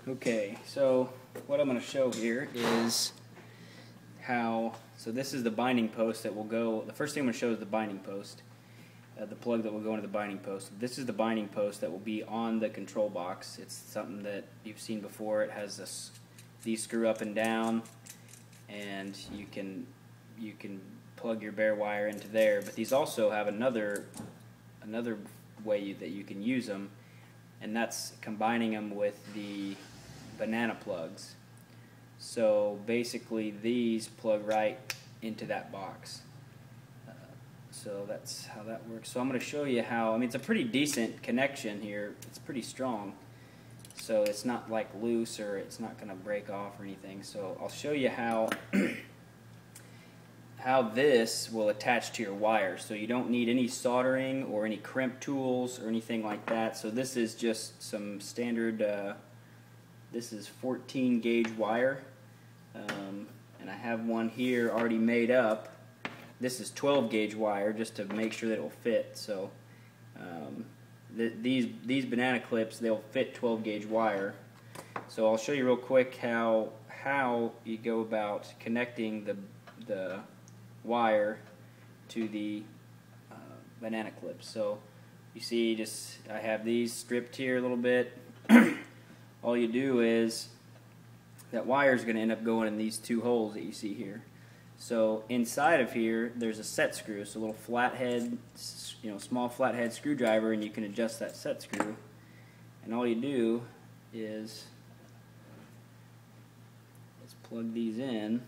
Okay, so what I'm going to show here is how, so this is the binding post that will go, the first thing I'm going to show is the binding post, the plug that will go into the binding post. This is the binding post that will be on the control box. It's something that you've seen before. It has this, these screw up and down, and you can plug your bare wire into there, but these also have another way that you can use them, and that's combining them with the banana plugs. So basically these plug right into that box. So that's how that works. So I'm going to show you how, I mean, it's a pretty decent connection here. It's pretty strong. So it's not like loose, or it's not going to break off or anything. So I'll show you how how this will attach to your wire. So you don't need any soldering or any crimp tools or anything like that. So this is just some standard, this is 14 gauge wire, and I have one here already made up. This is 12 gauge wire just to make sure that it will fit. So these banana clips, they'll fit 12 gauge wire. So I'll show you real quick how you go about connecting the wire to the banana clips. So you see, just I have these stripped here a little bit. All you do is that wire is going to end up going in these two holes that you see here. So inside of here there's a set screw, so a little flathead, small flathead screwdriver, and you can adjust that set screw. And all you do is plug these in.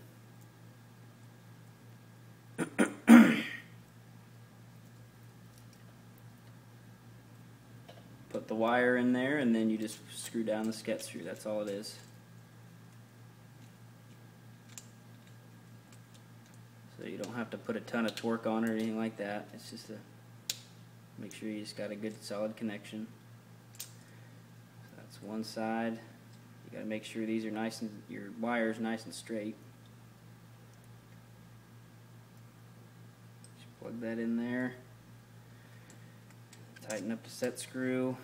Put the wire in there, and then you just screw down the set screw. That's all it is. So you don't have to put a ton of torque on it or anything like that. It's just to make sure you just got a good solid connection. So that's one side. You got to make sure these are nice and your wire's nice and straight. Just plug that in there. Tighten up the set screw,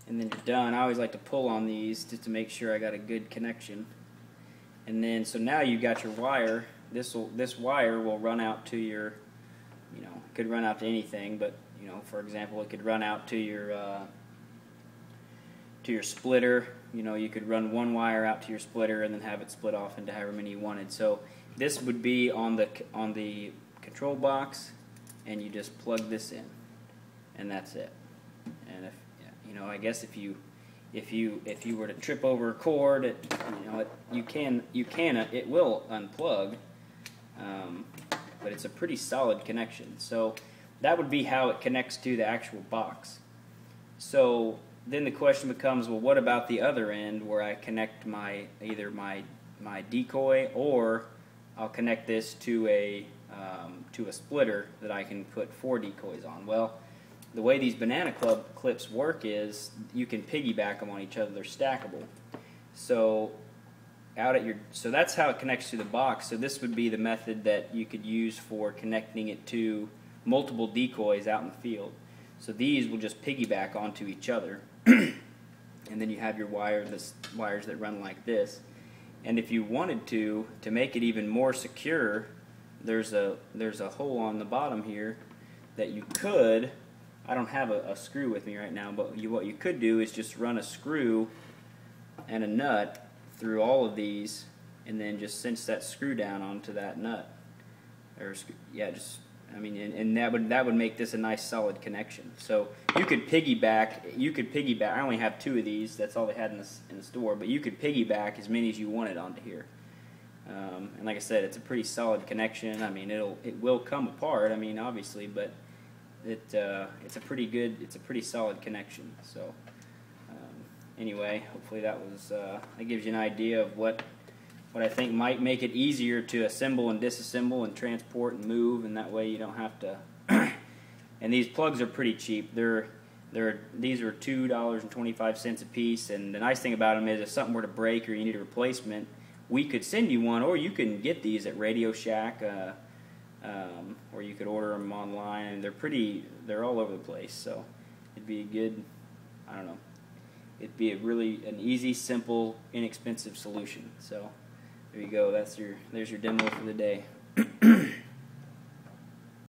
and then you're done. I always like to pull on these just to make sure I got a good connection. And then, so now you've got your wire. This wire will run out to your, it could run out to anything, but for example, it could run out to your splitter. You could run one wire out to your splitter and then have it split off into however many you wanted. So this would be on the control box, and you just plug this in, and that's it. And I guess if you were to trip over a cord, it will unplug, but it's a pretty solid connection. So that would be how it connects to the actual box. So then the question becomes, well, what about the other end where I connect either my decoy, or I'll connect this to a splitter that I can put 4 decoys on? Well, the way these banana clips work is you can piggyback them on each other. They're stackable. So so that's how it connects to the box. So this would be the method that you could use for connecting it to multiple decoys out in the field. So these will just piggyback onto each other, and then you have your wires that run like this. And if you wanted to make it even more secure, there's a hole on the bottom here that you could, I don't have a screw with me right now, but what you could do is just run a screw and a nut through all of these, and then just cinch that screw down onto that nut. And that would make this a nice solid connection. So you could piggyback. I only have 2 of these. That's all they had in the store. But you could piggyback as many as you wanted onto here. And like I said, it's a pretty solid connection. I mean, it will come apart. I mean, obviously, but it's a pretty solid connection. So anyway, hopefully that gives you an idea of what I think might make it easier to assemble and disassemble and transport and move, and that way you don't have to. And these plugs are pretty cheap. These are $2.25 a piece, and the nice thing about them is if something were to break or you need a replacement, we could send you one, or you can get these at Radio Shack, or you could order them online. And they're all over the place, so it'd be a I don't know. It'd be an easy, simple, inexpensive solution. So there you go. There's your demo for the day.